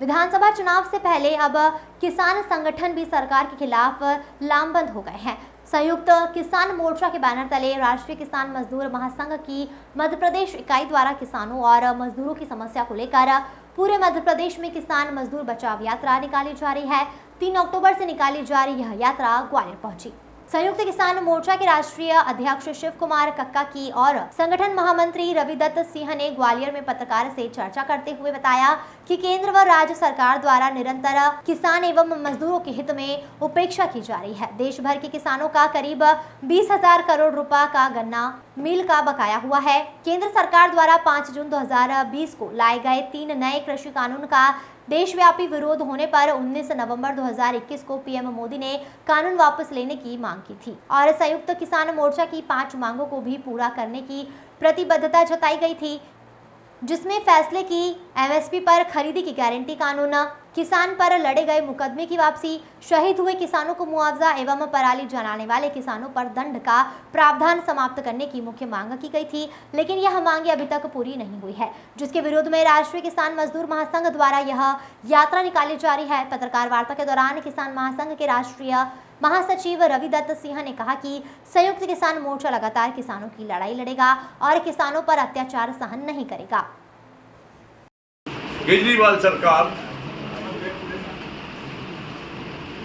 विधानसभा चुनाव से पहले अब किसान संगठन भी सरकार के खिलाफ लामबंद हो गए हैं। संयुक्त किसान मोर्चा के बैनर तले राष्ट्रीय किसान मजदूर महासंघ की मध्य प्रदेश इकाई द्वारा किसानों और मजदूरों की समस्या को लेकर पूरे मध्य प्रदेश में किसान मजदूर बचाव यात्रा निकाली जा रही है। 3 अक्टूबर से निकाली जा रही यह यात्रा ग्वालियर पहुंची। संयुक्त किसान मोर्चा के राष्ट्रीय अध्यक्ष शिव कुमार कक्का की और संगठन महामंत्री रविदत्त सिंह ने ग्वालियर में पत्रकार से चर्चा करते हुए बताया कि केंद्र व राज्य सरकार द्वारा निरंतर किसान एवं मजदूरों के हित में उपेक्षा की जा रही है। देश भर के किसानों का करीब 20,000 करोड़ रुपए का गन्ना मिल का बकाया हुआ है। केंद्र सरकार द्वारा 5 जून 2020 को लाए गए 3 नए कृषि कानून का देशव्यापी विरोध होने पर 19 नवंबर 2021 को पीएम मोदी ने कानून वापस लेने की मांग की थी और संयुक्त किसान मोर्चा की 5 मांगों को भी पूरा करने की प्रतिबद्धता जताई गई थी, जिसमें फैसले की एमएसपी पर खरीदी की गारंटी कानून, किसान पर लड़े गए मुकदमे की वापसी, शहीद हुए किसानों को मुआवजा एवं पराली जलाने वाले किसानों पर दंड का प्रावधान समाप्त करने की मुख्य मांग की गई थी, लेकिन यह मांगे अभी तक पूरी नहीं हुई है, जिसके विरोध में राष्ट्रीय किसान मजदूर महासंघ द्वारा यह यात्रा निकाली जा रही है। पत्रकार वार्ता के दौरान किसान महासंघ के राष्ट्रीय महासचिव रविदत्त सिंह ने कहा कि संयुक्त किसान मोर्चा लगातार किसानों की लड़ाई लड़ेगा और किसानों पर अत्याचार सहन नहीं करेगा। केजरीवाल सरकार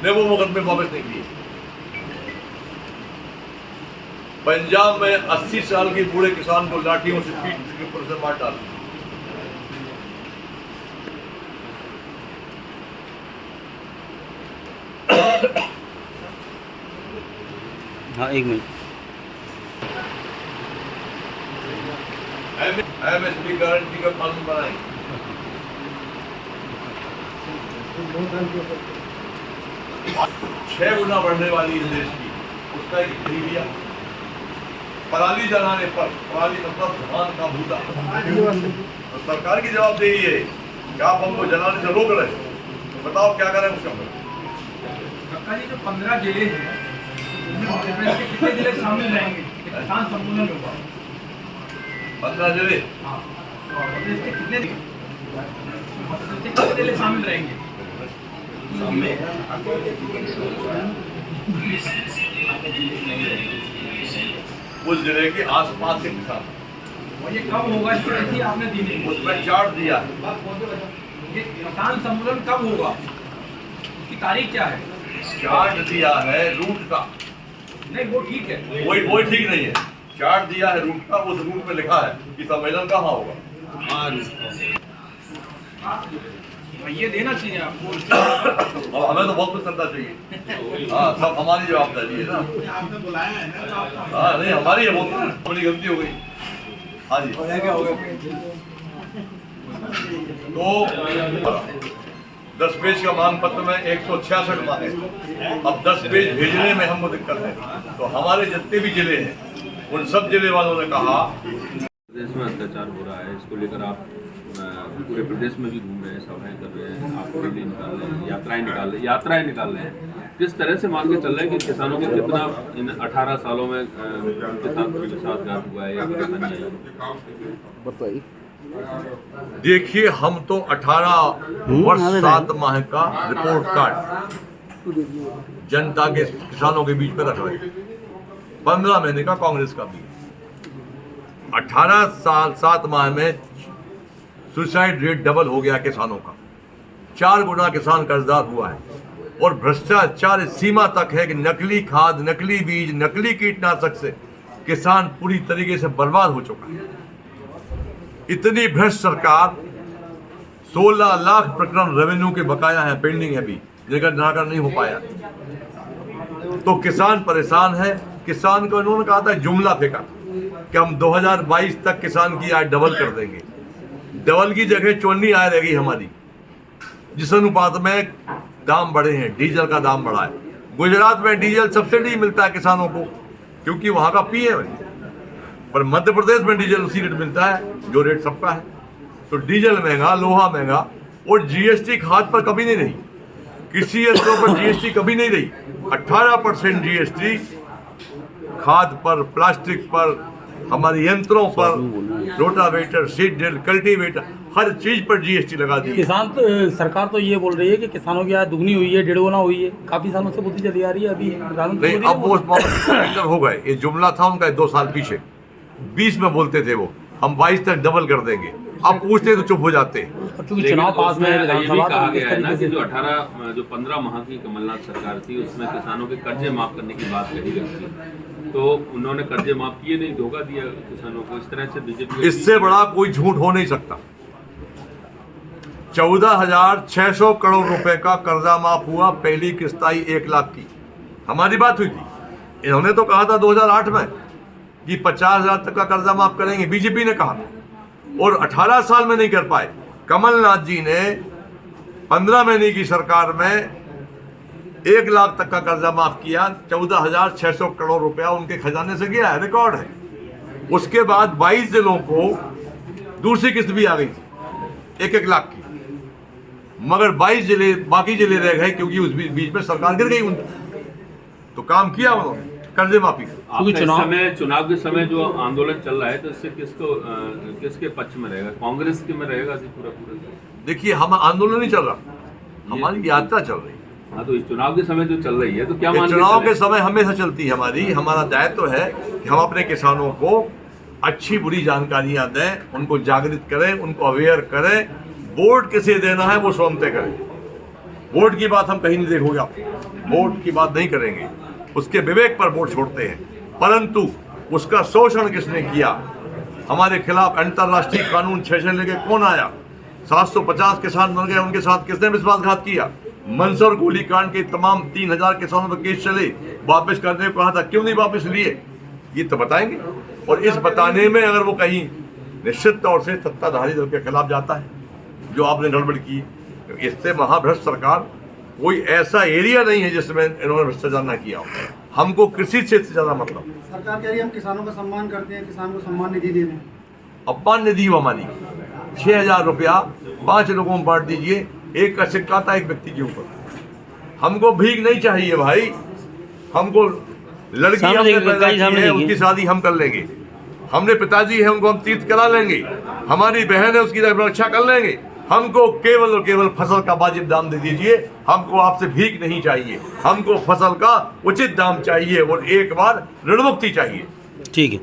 ने वो मुकदमे वापस नहीं किए। पंजाब में 80 साल के बूढ़े किसान को लाठियों से पीट के ऊपर से मार डाला। हाँ, 1 मिनट। एमएसपी गारंटी का कानून बनाएंगे। 6 गुना बढ़ने वाली इस देश की उसका एक दिया। पराली जलाने पर, पराली मतलब धान का भूसा, तो सरकार की जवाबदेही है कि आप हमको जलाने से रोक रहे हैं, बताओ क्या करें उसका। कक्का जी, जो 15 जिले हैं कितने जिले शामिल रहेंगे किसान सम्मेलन होगा? 15 जिले कितने जिले शामिल रहेंगे? उस जिले के आसपास के किसान। और ये कब होगा इसकी तिथि आपने दी नहीं? उसमें चार्ट दिया है। ये किसान सम्मेलन कब होगा, इसकी तारीख क्या है? चार्ट दिया है रूट का। नहीं, वो ठीक है, वही ठीक नहीं है। चार्ट दिया है रूट का, उस रूट में लिखा है कि सम्मेलन कहाँ होगा। ये देना चाहिए आपको। और हमें तो बहुत कुछ करना चाहिए। हाँ, सब हमारी जवाबदारी है ना। आपने बुलाया है ना? हाँ, नहीं हमारी है, बहुत बड़ी गलती हो गई। हाँ जी, तो 10 पेज का मांग पत्र में 166 मांगे। अब 10 पेज भेजने में हमको दिक्कत है, तो हमारे जितने भी जिले हैं उन सब जिले वालों ने कहा प्रदेश में अत्याचार हो रहा है, इसको लेकर आप पूरे प्रदेश में भी घूम रहे हैं, सभाएं कर रहे हैं, आप रैली निकाल रहे हैं, यात्राएं निकाल रहे हैं। किस तरह से मान के चल रहे हैं कि किसानों को कितना इन 18 सालों में किसान के साथ घात हुआ है या परेशानी आई? बताइए। देखिए, हम तो 18 वर्ष 7 माह का रिपोर्ट कार्ड जनता के किसानों के बीच में रख रहे हैं। 15 महीने का कांग्रेस का भी। 18 साल 7 माह में सुसाइड रेट डबल हो गया किसानों का। 4 गुना किसान कर्जदार हुआ है और भ्रष्टाचार इस सीमा तक है कि नकली खाद, नकली बीज, नकली कीटनाशक से किसान पूरी तरीके से बर्बाद हो चुका है। इतनी भ्रष्ट सरकार, 16 लाख प्रकरण रेवेन्यू के बकाया है, पेंडिंग है अभी, जिनका निराकरण नहीं हो पाया। तो किसान परेशान है। किसान को इन्होंने कहा था, जुमला फेंका कि हम 2022 तक किसान की आय डबल कर देंगे। डबल की जगह 54 आय रहेगी हमारी। जिस अनुपात में दाम बढ़े हैं, डीजल का दाम बढ़ा है। गुजरात में डीजल सब्सिडी मिलता है किसानों को क्योंकि वहां का पीएम है, पर मध्य प्रदेश में डीजल उसी रेट मिलता है जो रेट सबका है। तो डीजल महंगा, लोहा महंगा, और जीएसटी खाद पर कभी नहीं रही, कृषि यंत्रों पर जीएसटी कभी नहीं रही। 18% जीएसटी खाद पर, प्लास्टिक पर, हमारे यंत्रों पर, रोटावेटर, सीड ड्रिल, कल्टीवेटर, हर चीज पर जीएसटी लगा दी है। किसान सरकार तो ये बोल रही है कि किसानों की आय दुगनी हुई है, 1.5 गुना हुई है। काफी सालों से बोलती चली आ रही है। अभी प्रधानमंत्री नहीं, अब वो मामला हो गए। ये जुमला था उनका 2 साल पीछे, 20 में बोलते थे वो, हम 22 तक डबल कर देंगे। अब पूछते तो चुप हो जाते हैं। क्योंकि चुनाव पास में है ये भी विधानसभा, कहा तो गया इस है ना तरीके कि से जो 15 माह की कमलनाथ सरकार थी उसमें किसानों के कर्जे माफ करने की बात कही गई थी, तो उन्होंने कर्जे माफ किए नहीं, धोखा दिया किसानों को। इस तरह से बीजेपी इससे बड़ा कोई झूठ हो नहीं सकता। 14,600 करोड़ रुपए का कर्जा माफ हुआ, पहली किस्त आई 1 लाख की। हमारी बात हुई थी, इन्होंने तो कहा था 2008 में कि 50,000 तक का कर्जा माफ करेंगे, बीजेपी ने कहा, और 18 साल में नहीं कर पाए। कमलनाथ जी ने 15 महीने की सरकार में 1 लाख तक का कर्जा माफ किया। 14,600 करोड़ रुपया उनके खजाने से गया है, रिकॉर्ड है। उसके बाद 22 जिलों को दूसरी किस्त भी आ गई थी 1-1 लाख की, मगर 22 जिले बाकी जिले रह गए क्योंकि उस बीच में सरकार गिर गई उनकी। तो काम किया उन्होंने कर्जे माफी का। चुनाव के समय जो आंदोलन चल रहा है, तो इससे किसके पक्ष में रहेगा? कांग्रेस के में रहेगा पूरा? देखिए, हम आंदोलन नहीं चल रहा, हमारी यात्रा चल रही है। हाँ, तो इस चुनाव के समय जो चल रही है, तो क्या मान चुनाव के समय हमेशा चलती है हमारा दायित्व है कि हम अपने किसानों को अच्छी बुरी जानकारियां दें, उनको जागृत करें, उनको अवेयर करें। वोट किसे देना है वो स्वयं तय करें। वोट की बात हम कहीं नहीं देखोगे, आप वोट की बात नहीं करेंगे, उसके विवेक पर वोट छोड़ते हैं। परंतु उसका शोषण किसने किया, हमारे खिलाफ अंतर्राष्ट्रीय कानून 6 से लेके कौन आया, 750 किसान मर गए, उनके साथ किसने विश्वासघात किया, मंदसौर गोलीकांड के तमाम 3,000 किसानों पर केस चले, वापस करने को कहा था, क्यों नहीं वापस लिए, ये तो बताएंगे। और इस बताने में अगर वो कहीं निश्चित तौर से सत्ताधारी दल के खिलाफ जाता है जो आपने गड़बड़ की, तो इससे महाभ्रष्ट सरकार कोई ऐसा एरिया नहीं है जिसमें इन्होंने भ्रष्टाचार न किया हो। हमको कृषि क्षेत्र से ज्यादा मतलब। सरकार कह रही है हम किसानों का सम्मान करते हैं, किसान को सम्मान निधि दे रहे हैं। अपमान निधि हमारी 6,000 रुपया 5 लोगों में बांट दीजिए, एक का सिक्का था एक व्यक्ति के ऊपर। हमको भीख नहीं चाहिए भाई, हमको लड़की हमने पैदा की है, उनकी शादी हम कर लेंगे। हमने पिताजी है, उनको हम तीर्थ करा लेंगे। हमारी बहन है, उसकी रक्षा कर लेंगे। हमको केवल और केवल फसल का वाजिब दाम दे दीजिए। हमको आपसे भीख नहीं चाहिए, हमको फसल का उचित दाम चाहिए और एक बार ऋण मुक्ति चाहिए। ठीक है।